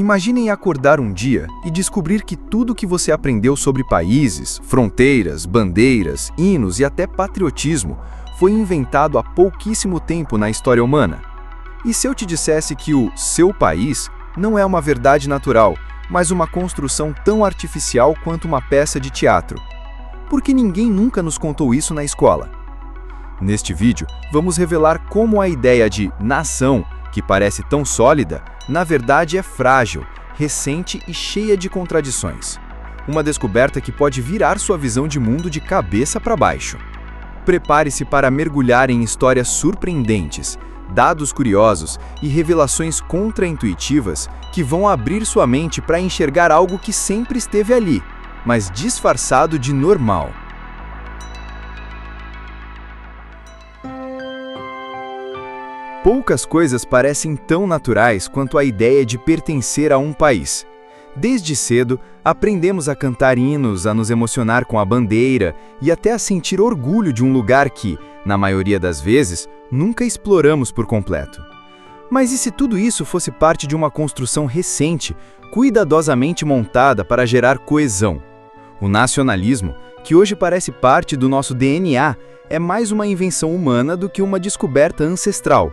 Imaginem acordar um dia e descobrir que tudo que você aprendeu sobre países, fronteiras, bandeiras, hinos e até patriotismo foi inventado há pouquíssimo tempo na história humana. E se eu te dissesse que o seu país não é uma verdade natural, mas uma construção tão artificial quanto uma peça de teatro? Porque ninguém nunca nos contou isso na escola. Neste vídeo, vamos revelar como a ideia de nação, que parece tão sólida, na verdade é frágil, recente e cheia de contradições. Uma descoberta que pode virar sua visão de mundo de cabeça para baixo. Prepare-se para mergulhar em histórias surpreendentes, dados curiosos e revelações contraintuitivas que vão abrir sua mente para enxergar algo que sempre esteve ali, mas disfarçado de normal. Poucas coisas parecem tão naturais quanto a ideia de pertencer a um país. Desde cedo, aprendemos a cantar hinos, a nos emocionar com a bandeira e até a sentir orgulho de um lugar que, na maioria das vezes, nunca exploramos por completo. Mas e se tudo isso fosse parte de uma construção recente, cuidadosamente montada para gerar coesão? O nacionalismo, que hoje parece parte do nosso DNA, é mais uma invenção humana do que uma descoberta ancestral.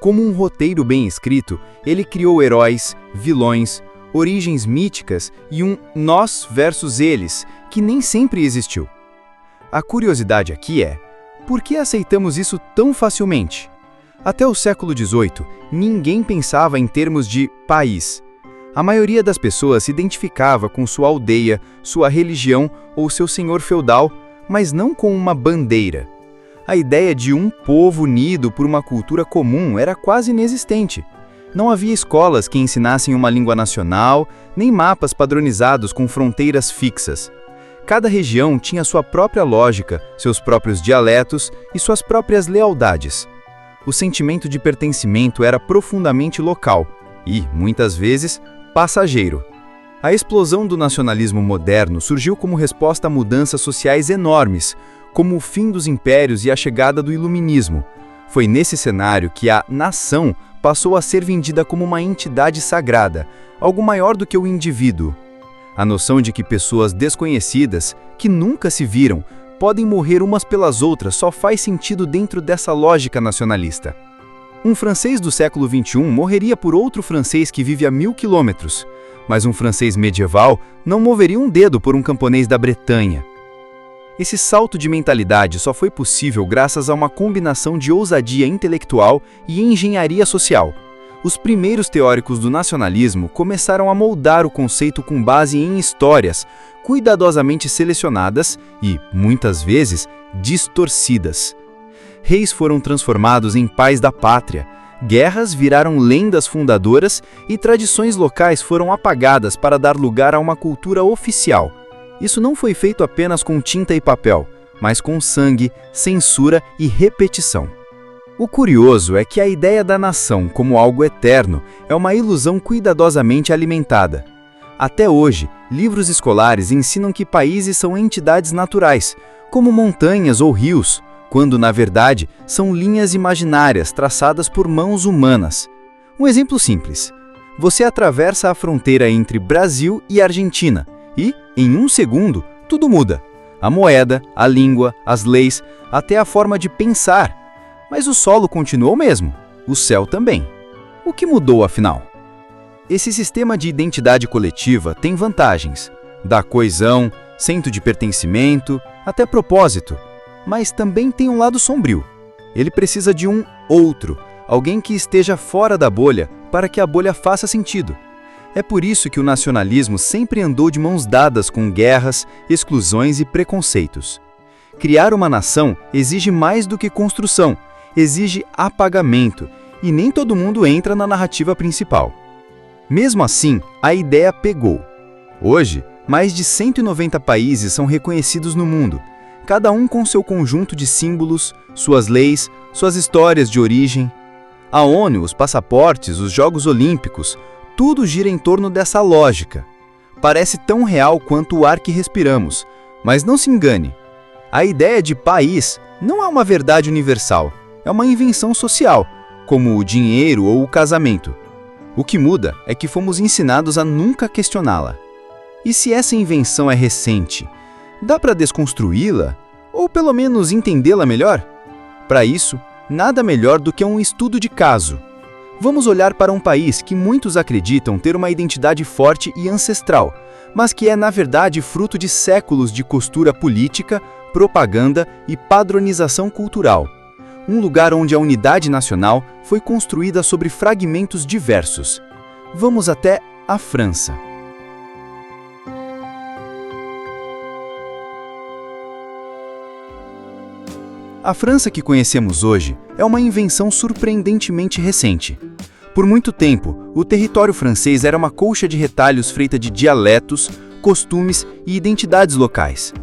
Como um roteiro bem escrito, ele criou heróis, vilões, origens míticas e um nós versus eles, que nem sempre existiu. A curiosidade aqui é, por que aceitamos isso tão facilmente? Até o século XVIII, ninguém pensava em termos de país. A maioria das pessoas se identificava com sua aldeia, sua religião ou seu senhor feudal, mas não com uma bandeira. A ideia de um povo unido por uma cultura comum era quase inexistente. Não havia escolas que ensinassem uma língua nacional, nem mapas padronizados com fronteiras fixas. Cada região tinha sua própria lógica, seus próprios dialetos e suas próprias lealdades. O sentimento de pertencimento era profundamente local e, muitas vezes, passageiro. A explosão do nacionalismo moderno surgiu como resposta a mudanças sociais enormes, como o fim dos impérios e a chegada do iluminismo. Foi nesse cenário que a nação passou a ser vendida como uma entidade sagrada, algo maior do que o indivíduo. A noção de que pessoas desconhecidas, que nunca se viram, podem morrer umas pelas outras só faz sentido dentro dessa lógica nacionalista. Um francês do século XXI morreria por outro francês que vive a 1000 quilômetros, mas um francês medieval não moveria um dedo por um camponês da Bretanha. Esse salto de mentalidade só foi possível graças a uma combinação de ousadia intelectual e engenharia social. Os primeiros teóricos do nacionalismo começaram a moldar o conceito com base em histórias, cuidadosamente selecionadas e, muitas vezes, distorcidas. Reis foram transformados em pais da pátria, guerras viraram lendas fundadoras e tradições locais foram apagadas para dar lugar a uma cultura oficial. Isso não foi feito apenas com tinta e papel, mas com sangue, censura e repetição. O curioso é que a ideia da nação como algo eterno é uma ilusão cuidadosamente alimentada. Até hoje, livros escolares ensinam que países são entidades naturais, como montanhas ou rios, quando, na verdade, são linhas imaginárias traçadas por mãos humanas. Um exemplo simples. Você atravessa a fronteira entre Brasil e Argentina e, em um segundo, tudo muda. A moeda, a língua, as leis, até a forma de pensar. Mas o solo continuou o mesmo, o céu também. O que mudou, afinal? Esse sistema de identidade coletiva tem vantagens. Dá coesão, senso de pertencimento, até propósito. Mas também tem um lado sombrio. Ele precisa de um outro, alguém que esteja fora da bolha para que a bolha faça sentido. É por isso que o nacionalismo sempre andou de mãos dadas com guerras, exclusões e preconceitos. Criar uma nação exige mais do que construção, exige apagamento, e nem todo mundo entra na narrativa principal. Mesmo assim, a ideia pegou. Hoje, mais de 190 países são reconhecidos no mundo, cada um com seu conjunto de símbolos, suas leis, suas histórias de origem. A ONU, os passaportes, os Jogos Olímpicos, tudo gira em torno dessa lógica. Parece tão real quanto o ar que respiramos, mas não se engane. A ideia de país não é uma verdade universal, é uma invenção social, como o dinheiro ou o casamento. O que muda é que fomos ensinados a nunca questioná-la. E se essa invenção é recente, dá para desconstruí-la? Ou pelo menos entendê-la melhor? Para isso, nada melhor do que um estudo de caso. Vamos olhar para um país que muitos acreditam ter uma identidade forte e ancestral, mas que é na verdade fruto de séculos de costura política, propaganda e padronização cultural. Um lugar onde a unidade nacional foi construída sobre fragmentos diversos. Vamos até a França. A França que conhecemos hoje é uma invenção surpreendentemente recente. Por muito tempo, o território francês era uma colcha de retalhos feita de dialetos, costumes e identidades locais.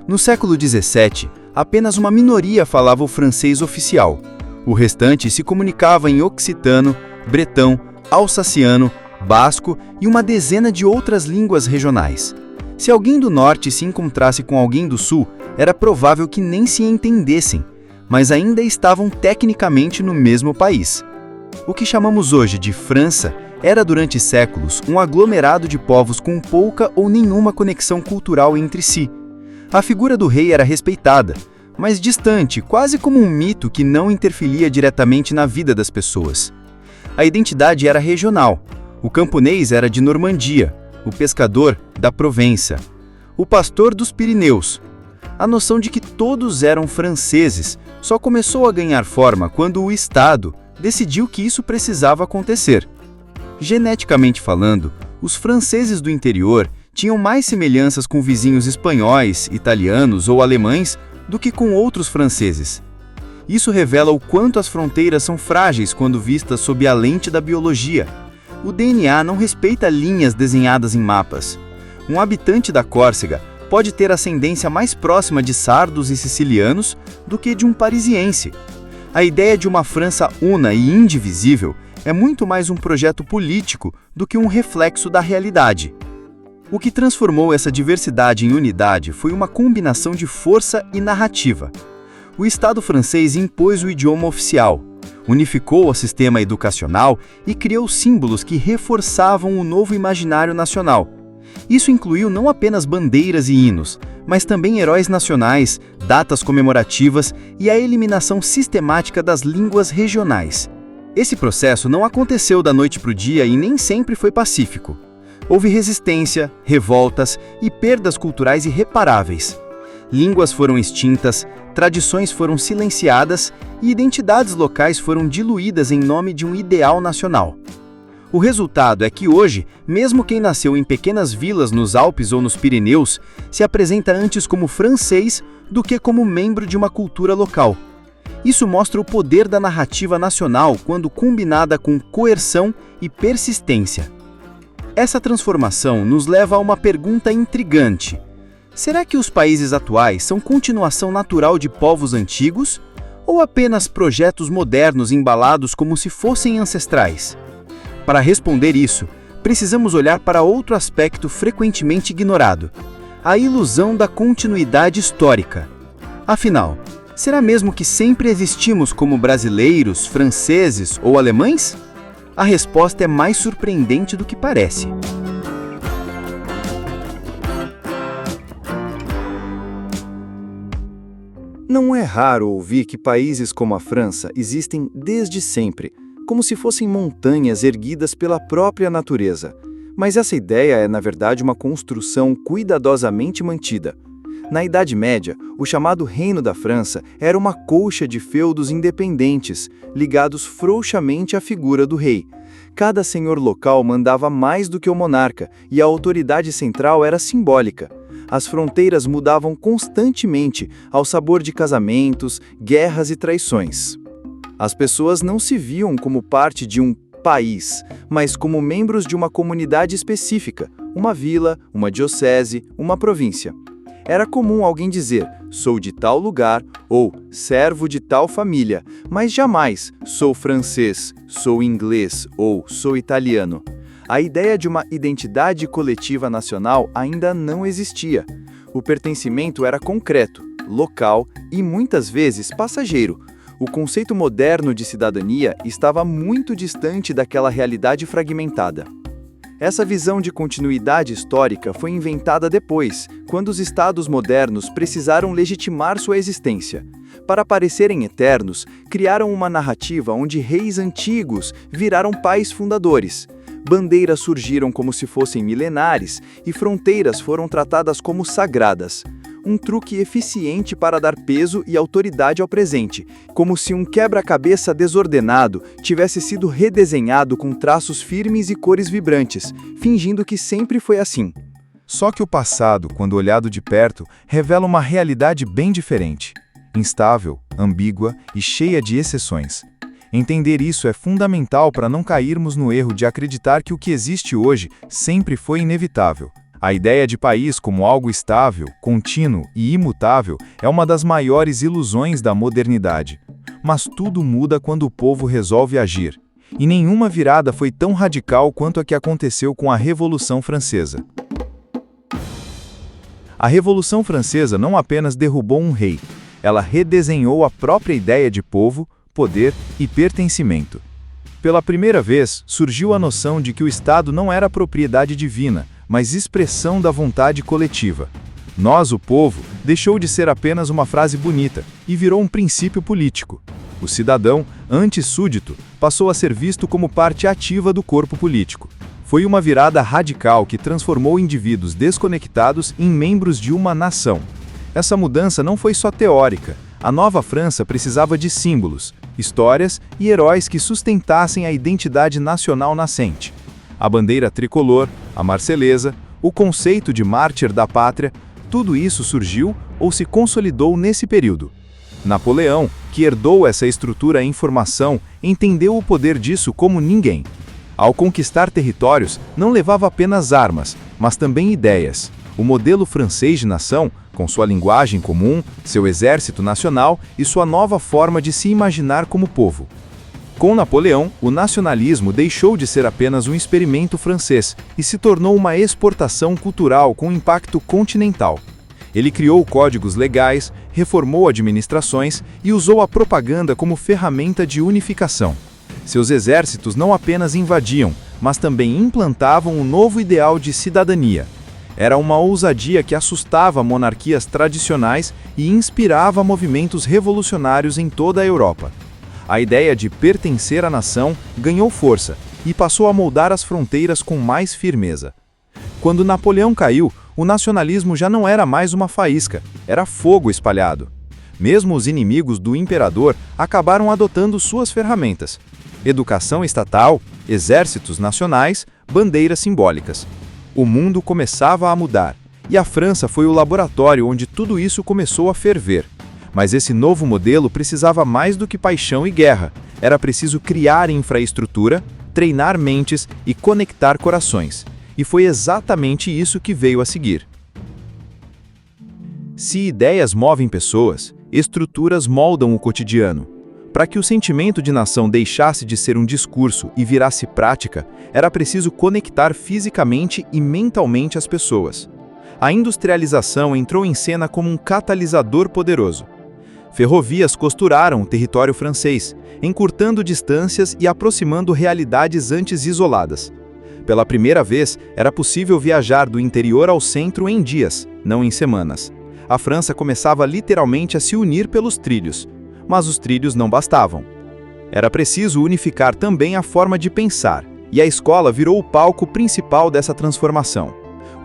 No século XVII, apenas uma minoria falava o francês oficial. O restante se comunicava em occitano, bretão, alsaciano, basco e uma dezena de outras línguas regionais. Se alguém do norte se encontrasse com alguém do sul, era provável que nem se entendessem, mas ainda estavam tecnicamente no mesmo país. O que chamamos hoje de França era durante séculos um aglomerado de povos com pouca ou nenhuma conexão cultural entre si. A figura do rei era respeitada, mas distante, quase como um mito que não interferia diretamente na vida das pessoas. A identidade era regional. O camponês era de Normandia, o pescador da Provença, o pastor dos Pirineus. A noção de que todos eram franceses só começou a ganhar forma quando o Estado decidiu que isso precisava acontecer. Geneticamente falando, os franceses do interior tinham mais semelhanças com vizinhos espanhóis, italianos ou alemães do que com outros franceses. Isso revela o quanto as fronteiras são frágeis quando vistas sob a lente da biologia. O DNA não respeita linhas desenhadas em mapas. Um habitante da Córcega pode ter ascendência mais próxima de sardos e sicilianos do que de um parisiense. A ideia de uma França una e indivisível é muito mais um projeto político do que um reflexo da realidade. O que transformou essa diversidade em unidade foi uma combinação de força e narrativa. O Estado francês impôs o idioma oficial, unificou o sistema educacional e criou símbolos que reforçavam o novo imaginário nacional. Isso incluiu não apenas bandeiras e hinos, mas também heróis nacionais, datas comemorativas e a eliminação sistemática das línguas regionais. Esse processo não aconteceu da noite para o dia e nem sempre foi pacífico. Houve resistência, revoltas e perdas culturais irreparáveis. Línguas foram extintas, tradições foram silenciadas e identidades locais foram diluídas em nome de um ideal nacional. O resultado é que hoje, mesmo quem nasceu em pequenas vilas nos Alpes ou nos Pirineus, se apresenta antes como francês do que como membro de uma cultura local. Isso mostra o poder da narrativa nacional quando combinada com coerção e persistência. Essa transformação nos leva a uma pergunta intrigante. Será que os países atuais são continuação natural de povos antigos ou apenas projetos modernos embalados como se fossem ancestrais? Para responder isso, precisamos olhar para outro aspecto frequentemente ignorado: a ilusão da continuidade histórica. Afinal, será mesmo que sempre existimos como brasileiros, franceses ou alemães? A resposta é mais surpreendente do que parece. Não é raro ouvir que países como a França existem desde sempre, como se fossem montanhas erguidas pela própria natureza. Mas essa ideia é, na verdade, uma construção cuidadosamente mantida. Na Idade Média, o chamado Reino da França era uma colcha de feudos independentes, ligados frouxamente à figura do rei. Cada senhor local mandava mais do que o monarca, e a autoridade central era simbólica. As fronteiras mudavam constantemente, ao sabor de casamentos, guerras e traições. As pessoas não se viam como parte de um país, mas como membros de uma comunidade específica, uma vila, uma diocese, uma província. Era comum alguém dizer, sou de tal lugar, ou servo de tal família, mas jamais, sou francês, sou inglês, ou sou italiano. A ideia de uma identidade coletiva nacional ainda não existia. O pertencimento era concreto, local e muitas vezes passageiro. O conceito moderno de cidadania estava muito distante daquela realidade fragmentada. Essa visão de continuidade histórica foi inventada depois, quando os estados modernos precisaram legitimar sua existência. Para parecerem eternos, criaram uma narrativa onde reis antigos viraram pais fundadores. Bandeiras surgiram como se fossem milenares e fronteiras foram tratadas como sagradas. Um truque eficiente para dar peso e autoridade ao presente, como se um quebra-cabeça desordenado tivesse sido redesenhado com traços firmes e cores vibrantes, fingindo que sempre foi assim. Só que o passado, quando olhado de perto, revela uma realidade bem diferente. Instável, ambígua e cheia de exceções. Entender isso é fundamental para não cairmos no erro de acreditar que o que existe hoje sempre foi inevitável. A ideia de país como algo estável, contínuo e imutável é uma das maiores ilusões da modernidade. Mas tudo muda quando o povo resolve agir. E nenhuma virada foi tão radical quanto a que aconteceu com a Revolução Francesa. A Revolução Francesa não apenas derrubou um rei, ela redesenhou a própria ideia de povo, poder e pertencimento. Pela primeira vez, surgiu a noção de que o Estado não era propriedade divina, mas expressão da vontade coletiva. Nós, o povo, deixou de ser apenas uma frase bonita e virou um princípio político. O cidadão, antes súdito, passou a ser visto como parte ativa do corpo político. Foi uma virada radical que transformou indivíduos desconectados em membros de uma nação. Essa mudança não foi só teórica. A nova França precisava de símbolos, histórias e heróis que sustentassem a identidade nacional nascente. A bandeira tricolor, a Marselhesa, o conceito de mártir da pátria, tudo isso surgiu ou se consolidou nesse período. Napoleão, que herdou essa estrutura em formação, entendeu o poder disso como ninguém. Ao conquistar territórios, não levava apenas armas, mas também ideias. O modelo francês de nação, com sua linguagem comum, seu exército nacional e sua nova forma de se imaginar como povo. Com Napoleão, o nacionalismo deixou de ser apenas um experimento francês e se tornou uma exportação cultural com impacto continental. Ele criou códigos legais, reformou administrações e usou a propaganda como ferramenta de unificação. Seus exércitos não apenas invadiam, mas também implantavam um novo ideal de cidadania. Era uma ousadia que assustava monarquias tradicionais e inspirava movimentos revolucionários em toda a Europa. A ideia de pertencer à nação ganhou força e passou a moldar as fronteiras com mais firmeza. Quando Napoleão caiu, o nacionalismo já não era mais uma faísca, era fogo espalhado. Mesmo os inimigos do imperador acabaram adotando suas ferramentas: educação estatal, exércitos nacionais, bandeiras simbólicas. O mundo começava a mudar, e a França foi o laboratório onde tudo isso começou a ferver. Mas esse novo modelo precisava mais do que paixão e guerra. Era preciso criar infraestrutura, treinar mentes e conectar corações. E foi exatamente isso que veio a seguir. Se ideias movem pessoas, estruturas moldam o cotidiano. Para que o sentimento de nação deixasse de ser um discurso e virasse prática, era preciso conectar fisicamente e mentalmente as pessoas. A industrialização entrou em cena como um catalisador poderoso. Ferrovias costuraram o território francês, encurtando distâncias e aproximando realidades antes isoladas. Pela primeira vez, era possível viajar do interior ao centro em dias, não em semanas. A França começava literalmente a se unir pelos trilhos, mas os trilhos não bastavam. Era preciso unificar também a forma de pensar, e a escola virou o palco principal dessa transformação.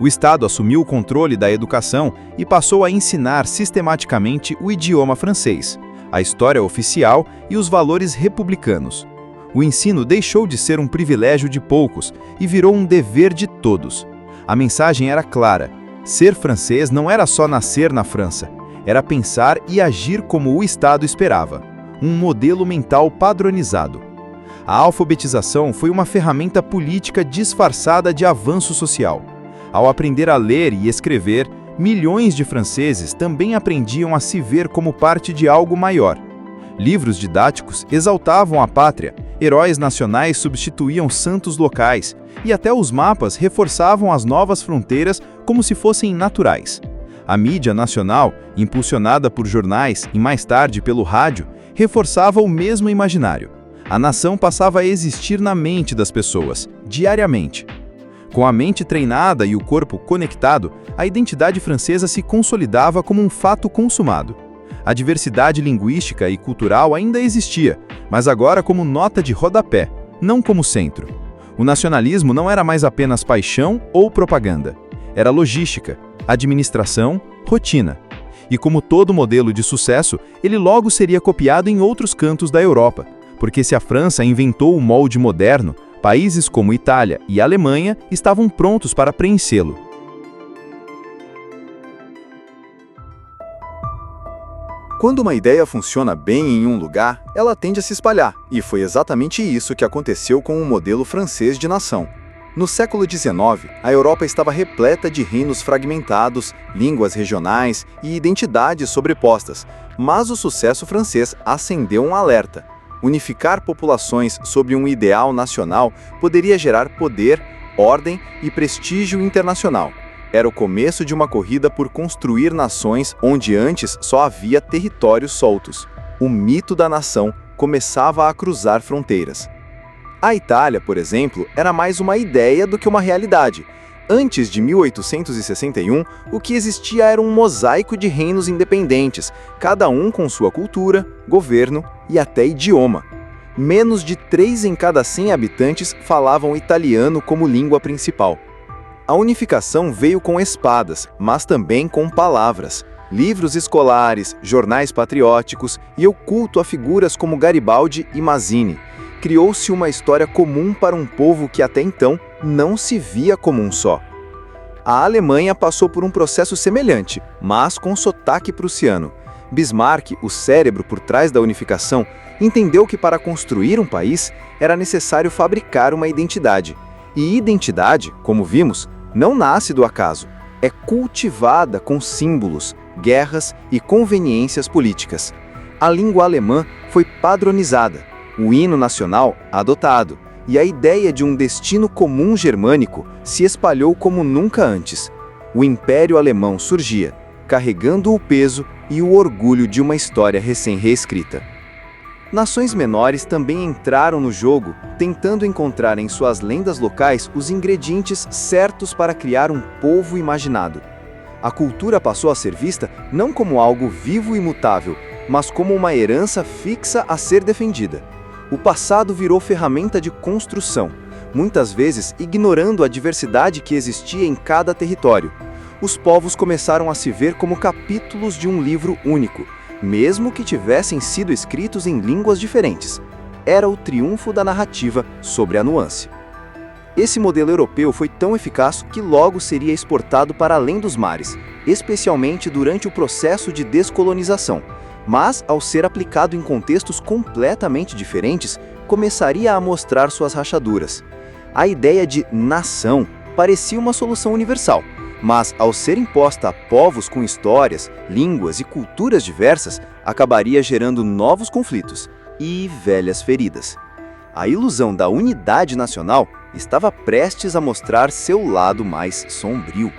O Estado assumiu o controle da educação e passou a ensinar sistematicamente o idioma francês, a história oficial e os valores republicanos. O ensino deixou de ser um privilégio de poucos e virou um dever de todos. A mensagem era clara: ser francês não era só nascer na França, era pensar e agir como o Estado esperava, um modelo mental padronizado. A alfabetização foi uma ferramenta política disfarçada de avanço social. Ao aprender a ler e escrever, milhões de franceses também aprendiam a se ver como parte de algo maior. Livros didáticos exaltavam a pátria, heróis nacionais substituíam santos locais, e até os mapas reforçavam as novas fronteiras como se fossem naturais. A mídia nacional, impulsionada por jornais e mais tarde pelo rádio, reforçava o mesmo imaginário. A nação passava a existir na mente das pessoas, diariamente. Com a mente treinada e o corpo conectado, a identidade francesa se consolidava como um fato consumado. A diversidade linguística e cultural ainda existia, mas agora como nota de rodapé, não como centro. O nacionalismo não era mais apenas paixão ou propaganda. Era logística, administração, rotina. E como todo modelo de sucesso, ele logo seria copiado em outros cantos da Europa, porque se a França inventou o molde moderno, países como Itália e Alemanha estavam prontos para preenchê-lo. Quando uma ideia funciona bem em um lugar, ela tende a se espalhar, e foi exatamente isso que aconteceu com o modelo francês de nação. No século XIX, a Europa estava repleta de reinos fragmentados, línguas regionais e identidades sobrepostas, mas o sucesso francês acendeu um alerta. Unificar populações sob um ideal nacional poderia gerar poder, ordem e prestígio internacional. Era o começo de uma corrida por construir nações onde antes só havia territórios soltos. O mito da nação começava a cruzar fronteiras. A Itália, por exemplo, era mais uma ideia do que uma realidade. Antes de 1861, o que existia era um mosaico de reinos independentes, cada um com sua cultura, governo e até idioma. Menos de 3 em cada 100 habitantes falavam italiano como língua principal. A unificação veio com espadas, mas também com palavras. Livros escolares, jornais patrióticos e o culto a figuras como Garibaldi e Mazzini. Criou-se uma história comum para um povo que até então não se via como um só. A Alemanha passou por um processo semelhante, mas com sotaque prussiano. Bismarck, o cérebro por trás da unificação, entendeu que para construir um país era necessário fabricar uma identidade. E identidade, como vimos, não nasce do acaso. É cultivada com símbolos, guerras e conveniências políticas. A língua alemã foi padronizada, o hino nacional adotado, e a ideia de um destino comum germânico se espalhou como nunca antes. O Império Alemão surgia, carregando o peso e o orgulho de uma história recém-reescrita. Nações menores também entraram no jogo, tentando encontrar em suas lendas locais os ingredientes certos para criar um povo imaginado. A cultura passou a ser vista não como algo vivo e mutável, mas como uma herança fixa a ser defendida. O passado virou ferramenta de construção, muitas vezes ignorando a diversidade que existia em cada território. Os povos começaram a se ver como capítulos de um livro único, mesmo que tivessem sido escritos em línguas diferentes. Era o triunfo da narrativa sobre a nuance. Esse modelo europeu foi tão eficaz que logo seria exportado para além dos mares, especialmente durante o processo de descolonização. Mas, ao ser aplicado em contextos completamente diferentes, começaria a mostrar suas rachaduras. A ideia de nação parecia uma solução universal, mas, ao ser imposta a povos com histórias, línguas e culturas diversas, acabaria gerando novos conflitos e velhas feridas. A ilusão da unidade nacional estava prestes a mostrar seu lado mais sombrio.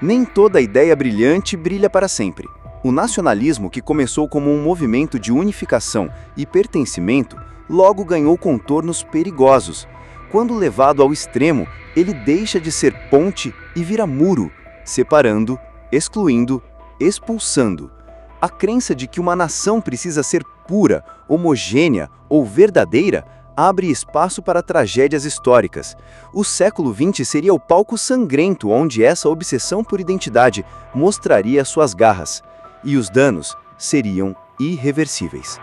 Nem toda ideia brilhante brilha para sempre. O nacionalismo, que começou como um movimento de unificação e pertencimento, logo ganhou contornos perigosos. Quando levado ao extremo, ele deixa de ser ponte e vira muro, separando, excluindo, expulsando. A crença de que uma nação precisa ser pura, homogênea ou verdadeira abre espaço para tragédias históricas. O século XX seria o palco sangrento onde essa obsessão por identidade mostraria suas garras, e os danos seriam irreversíveis.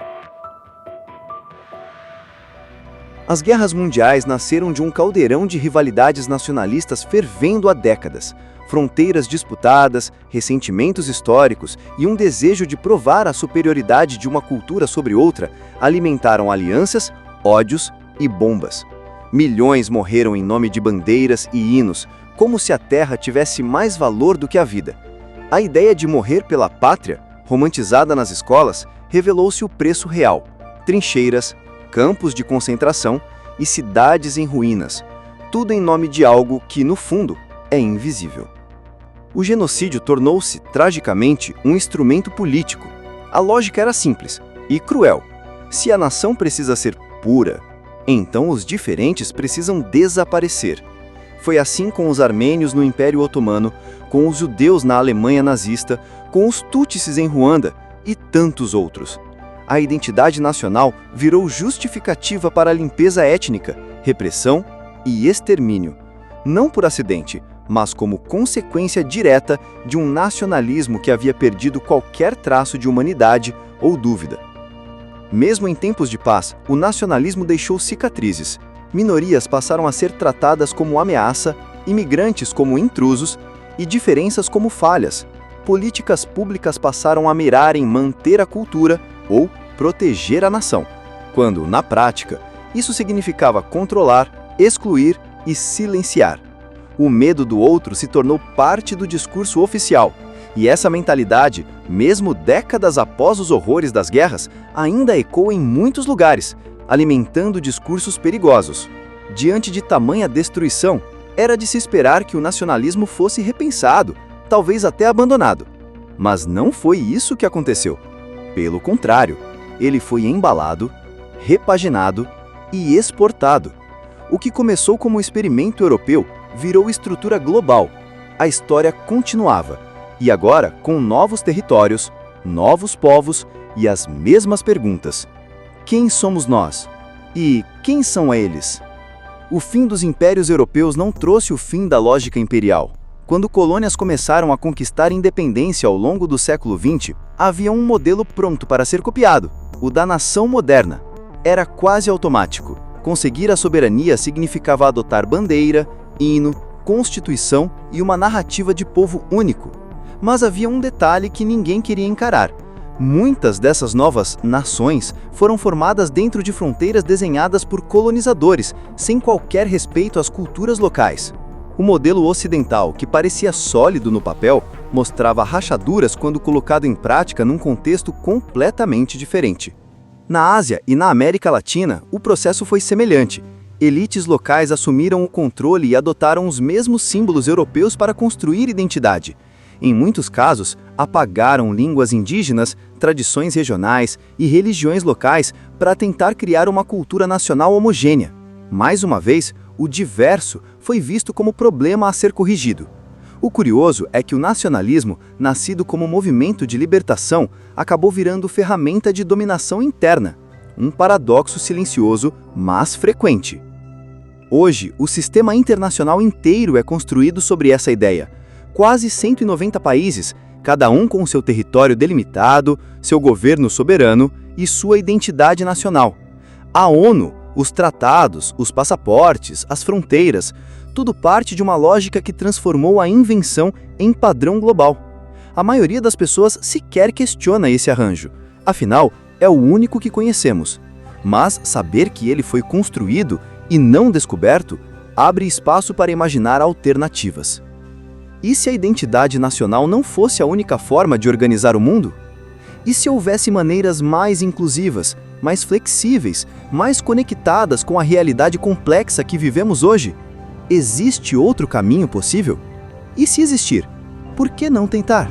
As guerras mundiais nasceram de um caldeirão de rivalidades nacionalistas fervendo há décadas. Fronteiras disputadas, ressentimentos históricos e um desejo de provar a superioridade de uma cultura sobre outra alimentaram alianças, ódios e bombas. Milhões morreram em nome de bandeiras e hinos, como se a terra tivesse mais valor do que a vida. A ideia de morrer pela pátria, romantizada nas escolas, revelou-se o preço real: trincheiras, campos de concentração e cidades em ruínas, tudo em nome de algo que, no fundo, é invisível. O genocídio tornou-se, tragicamente, um instrumento político. A lógica era simples: e cruel. Se a nação precisa ser pura, então os diferentes precisam desaparecer. Foi assim com os armênios no Império Otomano, com os judeus na Alemanha nazista, com os tutsis em Ruanda e tantos outros. A identidade nacional virou justificativa para a limpeza étnica, repressão e extermínio. Não por acidente, mas como consequência direta de um nacionalismo que havia perdido qualquer traço de humanidade ou dúvida. Mesmo em tempos de paz, o nacionalismo deixou cicatrizes. Minorias passaram a ser tratadas como ameaça, imigrantes como intrusos e diferenças como falhas. Políticas públicas passaram a mirar em manter a cultura ou proteger a nação, quando, na prática, isso significava controlar, excluir e silenciar. O medo do outro se tornou parte do discurso oficial, e essa mentalidade, mesmo décadas após os horrores das guerras, ainda ecoa em muitos lugares, alimentando discursos perigosos. Diante de tamanha destruição, era de se esperar que o nacionalismo fosse repensado, talvez até abandonado. Mas não foi isso que aconteceu. Pelo contrário, ele foi embalado, repaginado e exportado. O que começou como experimento europeu virou estrutura global. A história continuava. E agora, com novos territórios, novos povos e as mesmas perguntas. Quem somos nós? E quem são eles? O fim dos impérios europeus não trouxe o fim da lógica imperial. Quando colônias começaram a conquistar independência ao longo do século XX, havia um modelo pronto para ser copiado, o da nação moderna. Era quase automático. Conseguir a soberania significava adotar bandeira, hino, constituição e uma narrativa de povo único. Mas havia um detalhe que ninguém queria encarar. Muitas dessas novas nações foram formadas dentro de fronteiras desenhadas por colonizadores, sem qualquer respeito às culturas locais. O modelo ocidental, que parecia sólido no papel, mostrava rachaduras quando colocado em prática num contexto completamente diferente. Na Ásia e na América Latina, o processo foi semelhante. Elites locais assumiram o controle e adotaram os mesmos símbolos europeus para construir identidade. Em muitos casos, apagaram línguas indígenas, tradições regionais e religiões locais para tentar criar uma cultura nacional homogênea. Mais uma vez, o diverso foi visto como problema a ser corrigido. O curioso é que o nacionalismo, nascido como movimento de libertação, acabou virando ferramenta de dominação interna. Um paradoxo silencioso, mas frequente. Hoje, o sistema internacional inteiro é construído sobre essa ideia. Quase 190 países, cada um com seu território delimitado, seu governo soberano e sua identidade nacional. A ONU, os tratados, os passaportes, as fronteiras, tudo parte de uma lógica que transformou a invenção em padrão global. A maioria das pessoas sequer questiona esse arranjo, afinal, é o único que conhecemos. Mas saber que ele foi construído e não descoberto abre espaço para imaginar alternativas. E se a identidade nacional não fosse a única forma de organizar o mundo? E se houvesse maneiras mais inclusivas, mais flexíveis, mais conectadas com a realidade complexa que vivemos hoje? Existe outro caminho possível? E se existir, por que não tentar?